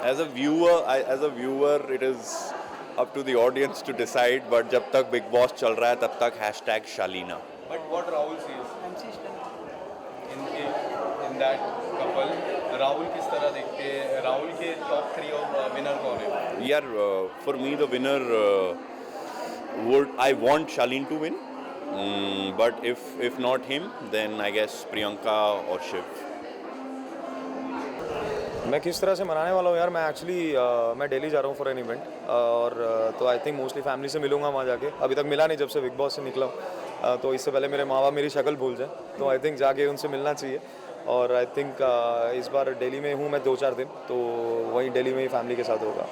as a viewer, it is up to the audience to decide. But जब तक Big Boss चल रहा है तब तक #Shalina. But what Rahul says in that couple, Rahul किस तरह देखते हैं? राहुल के टॉप 3 ऑफ विनर कौन है? यार for me the winner I want Shaleen to win. But if not him, then I guess Priyanka or Shiv. मैं किस तरह से मनाने वाला हूँ यार, मैं एक्चुअली मैं दिल्ली जा रहा हूँ फॉर एन इवेंट और तो आई थिंक मोस्टली फैमिली से मिलूंगा वहाँ जाके। अभी तक मिला नहीं जब से बिग बॉस से निकला हूँ, तो इससे पहले मेरे माँ बाप मेरी शक्ल भूल जाए, तो आई थिंक जाके उनसे मिलना चाहिए। और आई थिंक इस बार दिल्ली में हूँ मैं 2-4 दिन, तो वहीं दिल्ली में ही फैमिली के साथ होगा।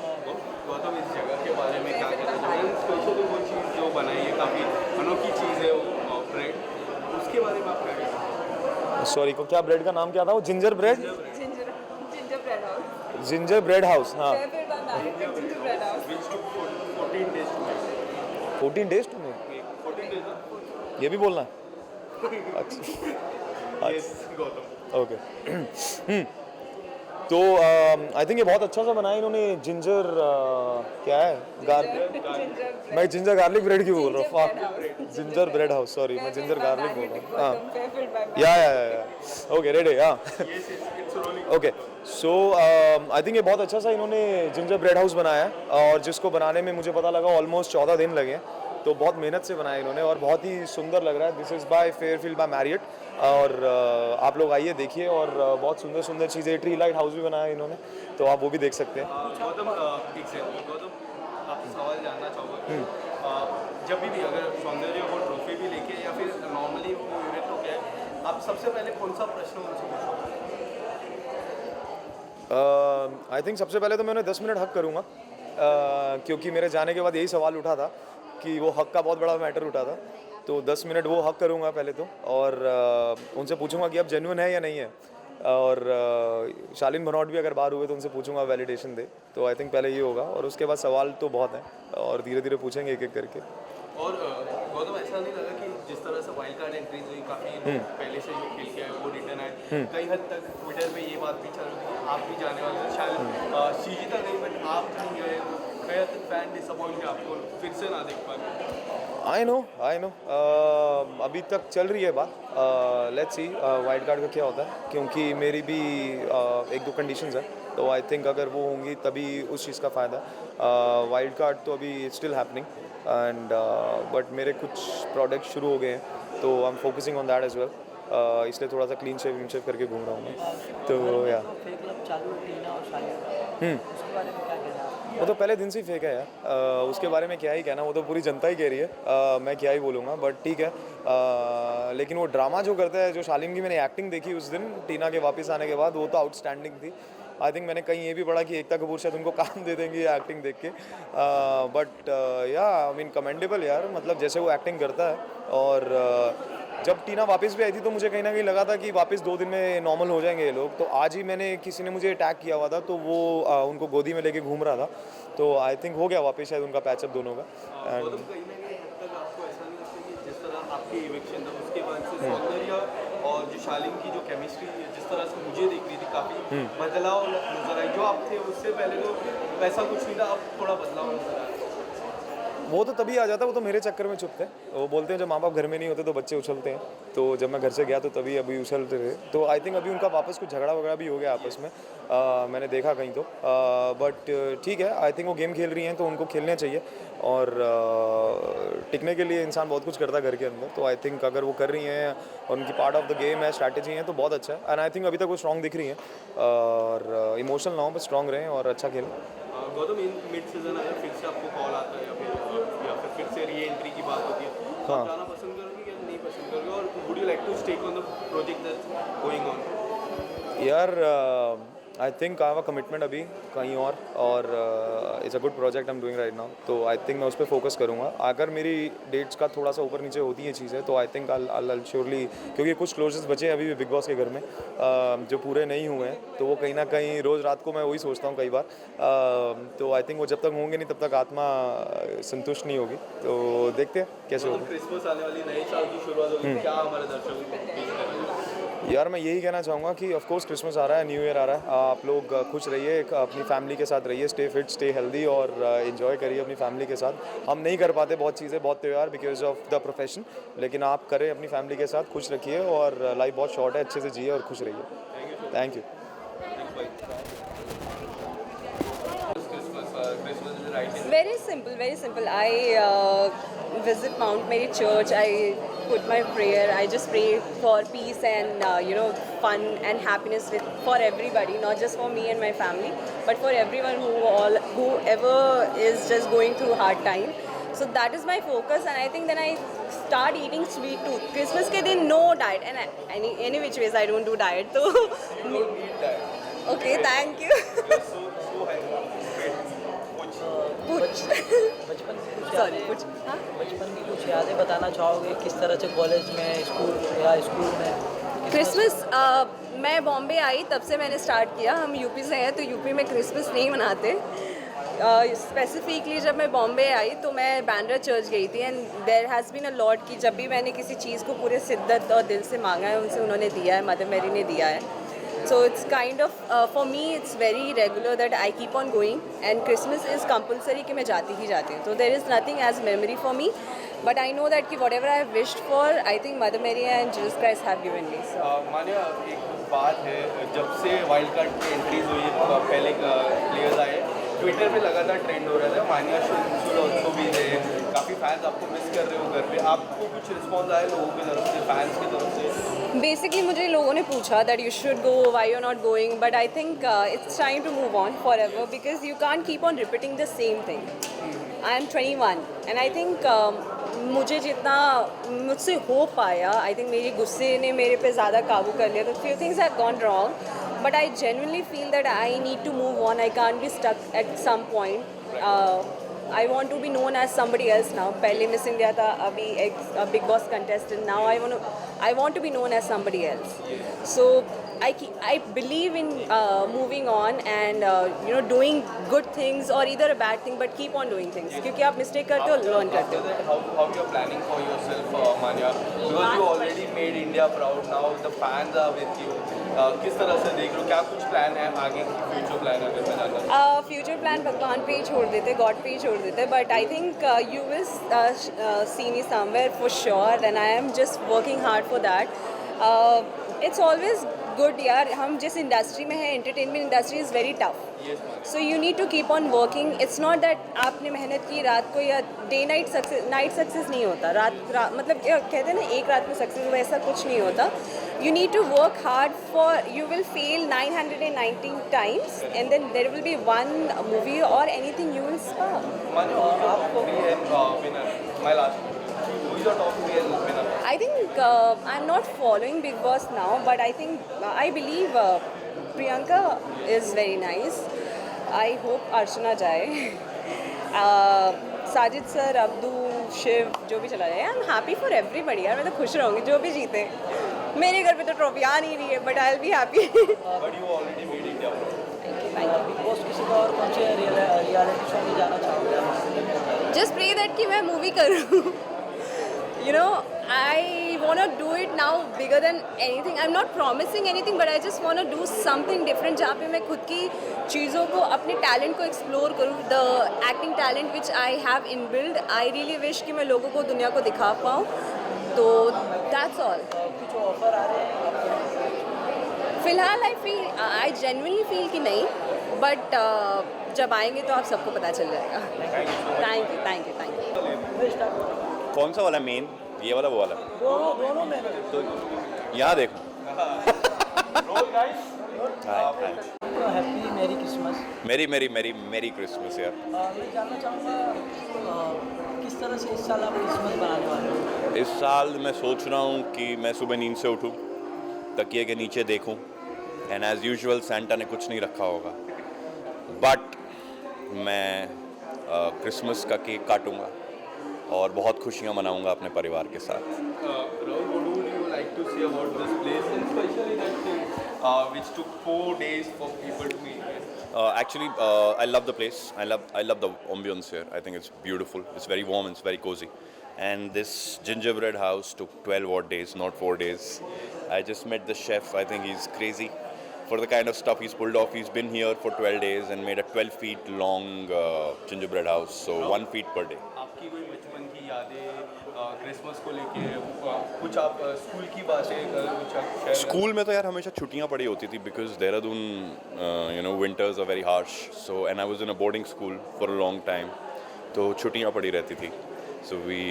गौतम, इस जगह के बारे में क्या कहना चाहिए? स्पेशली वो चीज़ जो बनाई है, काफ़ी अनोखी चीज़ है वो ब्रेड, उसके बारे में आप क्या कहते हैं? सॉरी को क्या ब्रेड का नाम क्या था वो? Ginger bread, ginger bread house. हाँ, 14 डेज टू मेक, ये भी बोलना है? अच्छा, ओके। तो आई थिंक ये बहुत अच्छा सा बनाया इन्होंने। जिंजर क्या है, मैं जिंजर गार्लिक ब्रेड क्यों बोल रहा हूँ? जिंजर ब्रेड हाउस, सॉरी मैं जिंजर गार्लिक बोल रहा हूँ। हाँ या ओके रेडी, हाँ ओके। सो आई थिंक ये बहुत अच्छा सा इन्होंने जिंजर ब्रेड हाउस बनाया है, और जिसको बनाने में मुझे पता लगा ऑलमोस्ट 14 दिन लगे, तो बहुत मेहनत से बनाया इन्होंने और बहुत ही सुंदर लग रहा है। This is by Fairfield by Marriott, और आप लोग आइए देखिए, और बहुत सुंदर सुंदर चीज़ें, ट्री लाइट हाउस भी बनाया है इन्होंने, तो आप वो भी देख सकते हैं। गौतम, आप सवाल जानना चाहोगे, जब भी अगर सौंदर्य वो ट्रॉफी भी लेके या फिर नॉर्मली वो इवेंट हो गया, आप सबसे पहले कौन सा प्रश्न उनसे पूछोगे? आई थिंक सबसे पहले तो मैं उन्हें 10 मिनट हक करूँगा, क्योंकि मेरे जाने के बाद यही सवाल उठा था कि वो हक का बहुत बड़ा मैटर उठा था, तो 10 मिनट वो हक करूँगा पहले तो, और उनसे पूछूंगा कि अब जेन्युइन है या नहीं है, और शालीन भनौट भी अगर बाहर हुए तो उनसे पूछूंगा वैलिडेशन दे, तो आई थिंक पहले ये होगा, और उसके बाद सवाल तो बहुत हैं और धीरे धीरे पूछेंगे एक एक करके। और गौतम, ऐसा नहीं लगा कि जिस तरह से वाइल्ड कार्ड एंट्रीज हुई, काफ़ी पहले से जो खेल के आए वो रिटर्न आए, कई हद तक ट्विटर पे ये बात भी चल रही थी कि आप भी जाने वाले थे, शायद शीजिता गई बट आप नहीं गए, कई हद तक फैन डिसअपॉइंट है, आपको फिर से ना देख पाए। आई नो अभी तक चल रही है बात, लेट्स सी वाइल्ड कार्ड का क्या होता है, क्योंकि मेरी भी 1-2 कंडीशंस है, तो आई थिंक अगर वो होंगी तभी उस चीज़ का फ़ायदा। वाइल्ड कार्ड तो अभी स्टिल हैपनिंग, एंड बट मेरे कुछ प्रोडक्ट शुरू हो गए हैं, तो I am focusing on that as well, इसलिए थोड़ा सा क्लीन शेव करके घूम रहा हूँ मैं, तो या वो तो पहले दिन से ही फेक है यार, उसके बारे में क्या ही कहना, वो तो पूरी जनता ही कह रही है, मैं क्या ही बोलूँगा, बट ठीक है। लेकिन वो ड्रामा जो करता है, जो शालीन की मैंने एक्टिंग देखी उस दिन टीना के वापस आने के बाद, वो तो आउटस्टैंडिंग थी। आई थिंक मैंने कहीं ये भी पढ़ा कि एकता कपूर शायद उनको काम दे देंगी एक्टिंग देख के, बट या आई मीन कमेंडेबल यार, मतलब जैसे वो एक्टिंग करता है। और जब टीना वापस भी आई थी तो मुझे कहीं ना कहीं लगा था कि वापस 2 दिन में नॉर्मल हो जाएंगे ये लोग, तो आज ही मैंने किसी ने मुझे अटैक किया हुआ था, तो वो उनको गोदी में लेके घूम रहा था, तो आई थिंक हो गया वापस शायद उनका पैचअप दोनों का। कहीं ना कहीं हद तक आपको ऐसा नहीं लगता कि जिस तरह आपकी इवेक्शन था उसके बाद से सौंदर्य और जो शालीन की जो केमिस्ट्री जिस तरह से मुझे दिख रही थी, काफ़ी बदलाव नजर आई, जो आप थे उससे पहले तो वैसा कुछ नहीं था, अब थोड़ा बदलाव नजर आया। वो तो तभी आ जाता है, वो तो मेरे चक्कर में चुपते हैं, वो बोलते हैं जब माँ बाप घर में नहीं होते तो बच्चे उछलते हैं, तो जब मैं घर से गया तो तभी अभी उछलते थे, तो आई थिंक अभी उनका वापस कुछ झगड़ा वगड़ा भी हो गया आपस में, मैंने देखा कहीं तो, बट ठीक है, आई थिंक वो गेम खेल रही हैं तो उनको खेलने चाहिए, और टिकने के लिए इंसान बहुत कुछ करता है घर के अंदर, तो आई थिंक अगर वो कर रही हैं और उनकी पार्ट ऑफ द गेम है, स्ट्रैटेजी है, तो बहुत अच्छा है, एंड आई थिंक अभी तक वो स्ट्रॉन्ग दिख रही हैं, और इमोशनल ना हो बस स्ट्रॉन्ग रहें और अच्छा खेलें। गौतम, इन मिड सीजन अगर फिर से आपको कॉल आता है या फिर से री एंट्री की बात होती है, तो आप जाना पसंद करोगे या नहीं पसंद करोगे, और would you like to stake on the project that's going on? यार I think I have a commitment अभी कहीं और it's a good project I am doing right now, तो आई थिंक मैं उस पर फोकस करूँगा। अगर मेरी डेट्स का थोड़ा सा ऊपर नीचे होती हैं चीज़ें, तो आई थिंक आई श्योरली, क्योंकि कुछ क्लोजेस बचे हैं अभी भी बिग बॉस के घर में, जो पूरे नहीं हुए हैं, तो वो कहीं ना कहीं रोज़ रात को मैं वही सोचता हूँ कई बार, तो आई थिंक वो जब तक होंगे नहीं तब तक आत्मा संतुष्ट नहीं होगी, तो देखते हैं कैसे होगा। क्रिसमस आने वाली, नए साल की शुरुआत होगी, क्या हमारे दर्शकों को यार मैं यही कहना चाहूँगा कि ऑफ कोर्स क्रिसमस आ रहा है, न्यू ईयर आ रहा है, आप लोग खुश रहिए, अपनी फैमिली के साथ रहिए, स्टे फिट, स्टे हेल्दी और इन्जॉय करिए अपनी फैमिली के साथ। हम नहीं कर पाते बहुत चीज़ें, बहुत त्यौहार बिकॉज ऑफ द प्रोफेशन, लेकिन आप करें अपनी फैमिली के साथ, खुश रखिए और लाइफ बहुत शॉर्ट है, अच्छे से जिए और खुश रहिए। Thank you. Christmas is right in. Very simple, very simple. I visit Mount Mary Church. I put my prayer. I just pray for peace and fun and happiness for everybody, not just for me and my family, but for everyone whoever is just going through hard time. So that is my focus, and I think then I start eating sweet tooth. Christmas ke din no diet, and any which ways I don't do diet. So You don't need that. okay, thank you. You're so fit. Puch. बचपन की कुछ Sorry, यादें puch. हाँ? बचपन की कुछ यादें बताना चाहोगे किस तरह से कॉलेज में स्कूल में क्रिसमस मैं बॉम्बे आई तब से मैंने स्टार्ट किया। हम यूपी से हैं तो यूपी में क्रिसमस नहीं मनाते। स्पेसिफिकली जब मैं बॉम्बे आई तो मैं बैंड्रा चर्च गई थी and there has been a lot कि जब भी मैंने किसी चीज़ को पूरे शिद्दत और दिल से मांगा है उनसे उन्होंने दिया है, मदर मेरी ने दिया है। So it's kind of for me it's very regular that I keep on going and Christmas is compulsory कि मैं जाती ही जाती हूँ। So there is nothing as memory for me, but I know that कि whatever I have wished for, I think Mother Mary and Jesus Christ have given me. So मानिया एक बात है, जब से वाइल्ड कार्ड की एंट्रीज हुई पहले प्लेयर्स आए, ट्विटर पे लगातार ट्रेंड हो रहा था, मानिया शुड ऑल्सो बी देयर, काफ़ी फैंस आपको मिस कर रहे हो घर पे, आपको कुछ रिस्पॉन्स आया लोगों की तरफ से, फैंस की तरफ से? basically मुझे लोगों ने पूछा that you should go, why you're not going, but I think it's time to move on forever because you can't keep on repeating the same thing. I am 21 and I think मुझे जितना मुझसे हो पाया, I think मेरे गुस्से ने मेरे पे ज़्यादा काबू कर लिया, तो few things have gone wrong, but I genuinely feel that I need to move on. I can't be stuck at some point. I want to be known as somebody else now. पहले Miss India था, अभी एक Big Boss contestant. Now I want to be known as somebody else. So I believe in moving on and doing good things or either a bad thing, but keep on doing things. क्योंकि आप mistake करते हो, learn करते हो. After that, how you're planning for yourself, Manya? Because you already made India proud. Now the fans are with you. किस तरह से देख रहे हो? क्या कुछ प्लान है आगे की फ्यूचर प्लान अगर मैं जानना चाहूँ? फ्यूचर प्लान भगवान पे ही छोड़ देते, गॉड पे ही छोड़ देते, but I think you will see me somewhere for sure and I am just working hard for that. It's always good यार, हम जिस इंडस्ट्री में हैं, entertainment industry is very tough, so you need to keep on working. It's not that आपने मेहनत की रात को या डे नाइट सक्सेस नहीं होता, मतलब कहते हैं ना एक रात में सक्सेस, वैसा कुछ नहीं होता। You need to work hard for, you will fail 919 times and then there will be one movie or anything you will spark. Manya, who is your winner? My last question. Who is your top winner? I think I'm not following Big Boss now, but I think I believe Priyanka is very nice. I hope Archana जाए। Sajid sir, Abdu, Shiv, जो भी चला जाए, I am happy for everybody यार, मैं तो खुश रहूँगी जो भी जीते। मेरे घर पे तो ट्रॉफी आ नहीं रही है, but I will be happy. But you already made India proud. Big boss किसी का और कौन से रियलिटी शो में जाना चाहोगे? जस्ट प्रे दैट कि मैं मूवी करूँ। I want to do it now bigger than anything. I'm not promising anything, but I just want to do something different जहाँ पे मैं खुद की चीज़ों को, अपने टैलेंट को एक्सप्लोर करूँ, the acting talent which I have inbuilt. I really wish कि मैं लोगों को, दुनिया को दिखा पाऊँ, तो that's all. कुछ ऑफर आ रहे हैं? फिलहाल I genuinely feel कि नहीं, but जब आएंगे तो आप सबको पता चल जाएगा। Thank you. कौन सा वाला मेन, ये वाला वो वाला? दोनों में तो यहाँ देखो। हाय तो हैप्पी मेरी क्रिसमस। मेरी क्रिसमस यार। मैं जानना चाहूँगा किस तरह से इस साल आप क्रिसमस बनाने वाले हो? इस साल मैं सोच रहा हूँ कि मैं सुबह नींद से उठूँ, तकिए के नीचे देखूँ, एंड एज़ यूजुअल सेंटा ने कुछ नहीं रखा होगा, बट मैं क्रिसमस का केक काटूँगा और बहुत खुशियाँ मनाऊँगा अपने परिवार के साथ। Rahul, what would you like to say about this place, and especially that thing which took 4 days for people to meet here? Actually, I love the place. I love the ambience here. I think it's beautiful. It's very warm. It's very cozy. and this gingerbread house took 12 odd days, not 4 days. I just met the chef. I think he's crazy for the kind of stuff he's pulled off. He's been here for 12 days and made a 12 feet long gingerbread house, so 1 feet per day. आपकी कोई बचपन की यादें Christmas को लेके कुछ आप school की बातें कुछ आप share स्कूल में तो यार हमेशा छुट्टियां पड़ी होती थी because Dehradun winters are very harsh, so and I was in a boarding school for a long time, तो छुट्टियां पड़ी रहती थी. So we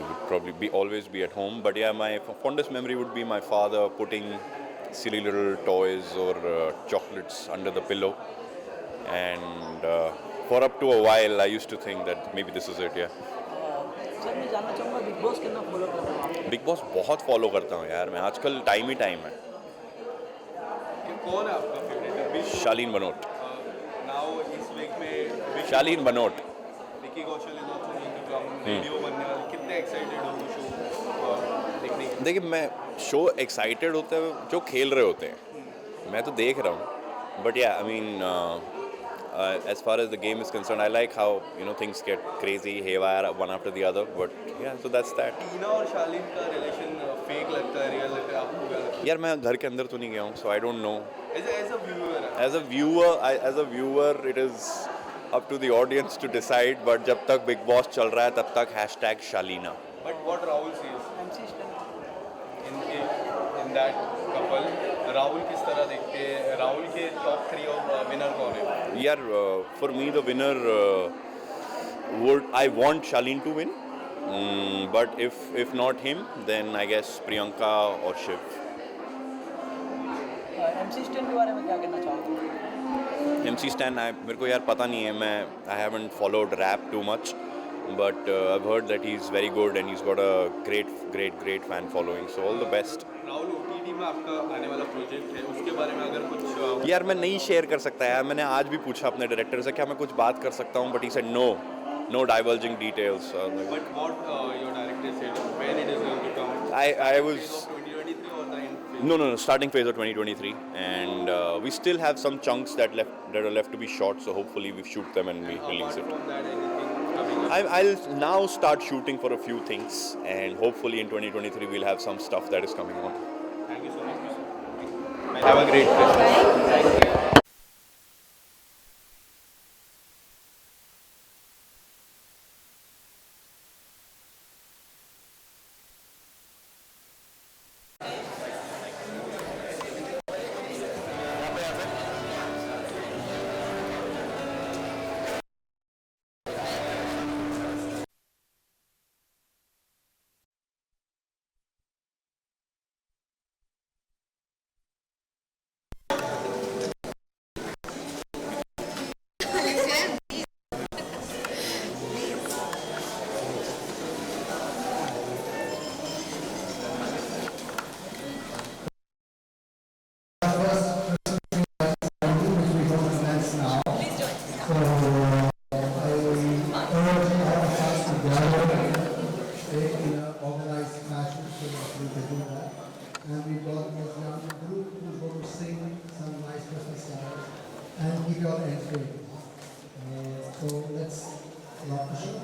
would probably be always be at home. But yeah, my fondest memory would be my father putting silly little toys or chocolates under the pillow. And for up to a while, I used to think that maybe this is it, yeah. Sir मैं जानना चाहूँगा big boss कितना follow कर रहे हो आप? Big boss बहुत follow करता हूँ यार मैं. आजकल टाइम ही टाइम है. कि कौन है आपका फेवरेट? शालीन बनोट. नाउ इस वीक में Shalin Bhanot. Vicky Kaushal is also going to come, radio बनने वाला. कितने एक्साइटेड हो वो शो देखने के? देखिए मैं शो एक्साइटेड होते हैं जो खेल रहे होते हैं, मैं तो देख रहा हूँ. बट या I mean as far as the game is concerned, I like how things get crazy, haywire, one after the other. But yeah, so that's that. टीना और शालीन का रिलेशन फेक लगता है, रियल लगता है, आपको क्या लगता यार मैं घर के अंदर तो नहीं गया हूँ, so I don't know. है? As a viewer As a viewer, it is up to the audience to decide. But जब तक Big Boss चल रहा है तब तक #Shalina. But what Rahul says MC stand in that couple, Rahul किस तरह देखते हैं? राहुल के टॉप 3 ऑफ विनर कौन है? यार for me the winner I want Shaleen to win. But if not him, then I guess Priyanka or Shiv. MC stand के बारे में क्या कहना चाहोगे? MC Stan, मेरे को यार पता नहीं है, मैं I haven't followed rap too much, but I've heard that he's very good and he's got a great fan following. So all the best. Rahul OTT में आपका आने वाला प्रोजेक्ट है, उसके बारे में अगर कुछ यार मैं नहीं शेयर कर सकता यार. मैंने आज भी पूछा अपने डायरेक्टर से क्या मैं कुछ बात कर सकता हूँ, but he said no divulging details. But what your director said when it is going to come? I was 2023 or the end? no starting phase of 2023, and we still have some chunks that are left to be shot, so hopefully we shoot them and we release it. From that, anything coming up? I'll now start shooting for a few things, and hopefully in 2023 we'll have some stuff that is coming on. Thank you so much. Have a great Christmas. And we've got this young group who's going to sing some nice Christmas songs and give your entry. So let's rock the show.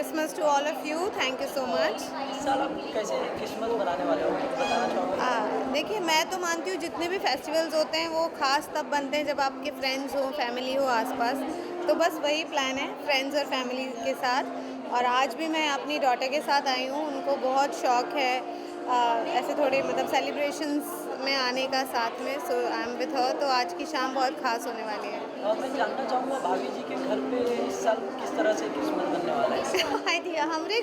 Christmas to all of you. Thank you so much. इस साल आप कैसे Christmas मनाने वाले हो कुछ बताना चाहोगे? देखिए, मैं तो मानती हूँ जितने भी फेस्टिवल्स होते हैं वो ख़ास तब बनते हैं जब आपके फ्रेंड्स हो, फैमिली हो आसपास। तो बस वही प्लान है, फ्रेंड्स और फैमिली के साथ। और आज भी मैं अपनी डॉटर के साथ आई हूँ। उनको बहुत शौक़ है ऐसे थोड़े मतलब सेलिब्रेशंस में आने का साथ में। सो आई एम विथ हर। तो आज की शाम बहुत ख़ास होने वाली है। और मैं जानना चाहूँगा भाभी जी के घर पे इस साल किस तरह से क्रिसमस बनने वाला है? आइडिया हमरे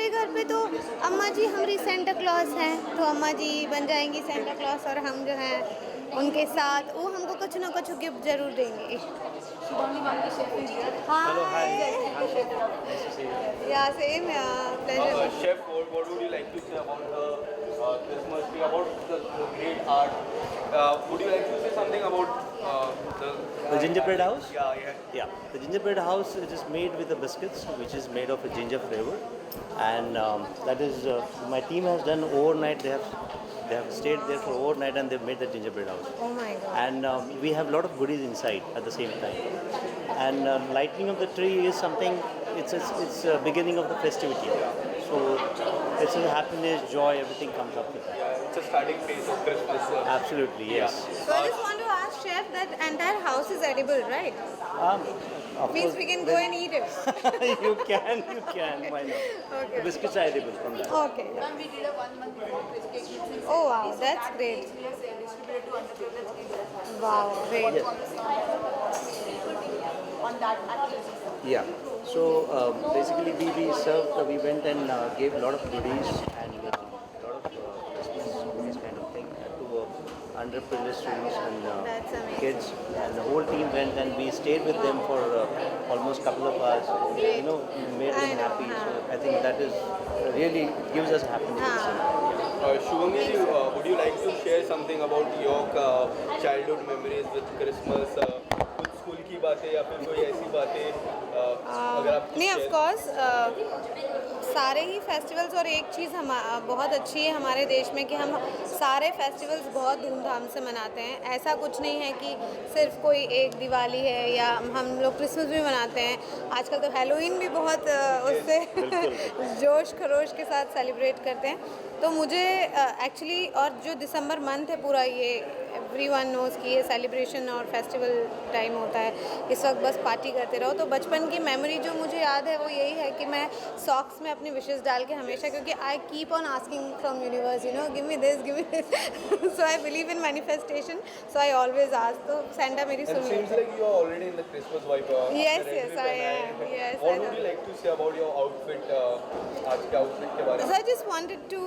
घर पे तो अम्मा जी हमारी सेंटा क्लॉज हैं। तो अम्मा जी बन जाएंगी सेंटा क्लॉज और हम जो हैं उनके साथ वो हमको कुछ ना कुछ गिफ्ट ज़रूर देंगे। या same pleasure. Chef, what would you like to say about the Christmas tree, about the great art? Would you like to say something about The gingerbread house? Yeah. Yeah, the gingerbread house, it is made with the biscuits, which is made of a ginger flavor, and that is my team has done overnight. They have stayed there for overnight and they've made the gingerbread house. Oh my God. And we have a lot of goodies inside at the same time. And lighting of the tree is something. It's beginning of the festivity. So it's a happiness, joy, everything comes up with that. It's a starting phase of Christmas. Absolutely, yes. So I just want to ask Chef that entire house is edible, right? Of Means course, we can go and eat it. you can. Why not? Okay. The biscuits are edible from that. Okay. Ma'am, we did a 1 month before Christmas cake. Oh wow, that's great. We have distributed to underprivileged areas. Wow, great. On that activity. Yeah. So basically, we served. We went and gave a lot of goodies and a lot of Christmas goodies kind of thing to underprivileged students and That's amazing. kids. And the whole team went and we stayed with them for almost couple of hours. Great. You know, made I them know, happy. huh. So I think that is really gives us happiness. Shubhangi ji, would you like to share something about your childhood memories with Christmas? कुछ school की बातें या फिर कोई ऐसी बातें अगर आप नहीं ऑफ कोर्स सारे ही फेस्टिवल्स और एक चीज़ हम बहुत अच्छी है हमारे देश में कि हम सारे फेस्टिवल्स बहुत धूमधाम से मनाते हैं। ऐसा कुछ नहीं है कि सिर्फ कोई एक दिवाली है या हम लोग क्रिसमस भी मनाते हैं। आजकल तो हैलोवीन भी बहुत उससे जोश खरोश के साथ सेलिब्रेट करते हैं। तो मुझे एक्चुअली और जो दिसंबर मंथ है पूरा ये एवरीवन नोज़ कि ये सेलिब्रेशन और फेस्टिवल टाइम होता है। इस वक्त बस पार्टी करते रहो। तो बचपन की मेमोरी जो मुझे याद है वो यही है कि मैं सॉक्स में अपनी विशेस डाल के हमेशा क्योंकि I keep on asking from universe give me this so I believe in manifestation so I always ask. तो सेंटा मेरी सुन seems लेती है। like you are already in the Christmas vibe. Yes, I am. Yes, What I would know. you like to say about your outfit? आज के outfit के बारे So में? I just wanted to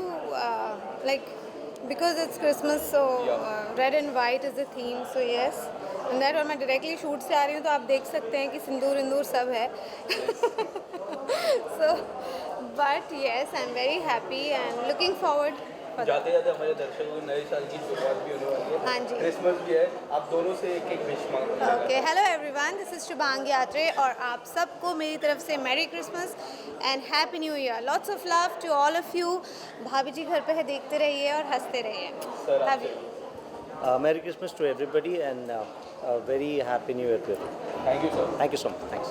because it's Christmas, so red and white is the theme. So yes, and that और मैं directly shoot से आ रही हूँ तो आप देख सकते हैं कि सिंदूर इंदूर सब है. So, but yes, I'm very happy and looking forward. for that. जाते जाते हमारे दर्शकों को नए साल की शुरुआत भी होने वाली है। हाँ जी। क्रिसमस भी है। आप दोनों से एक विश मांगो। Okay, hello everyone. This is Shubhangi Atre और आप सबको मेरी तरफ से Merry Christmas and Happy New Year. Lots of love to all of you. भाभी जी घर पे है, देखते रहिए और हंसते रहिए. Love you. Merry Christmas to everybody and a very happy New Year to everyone. Thank you, sir. Thank you so much. Thanks.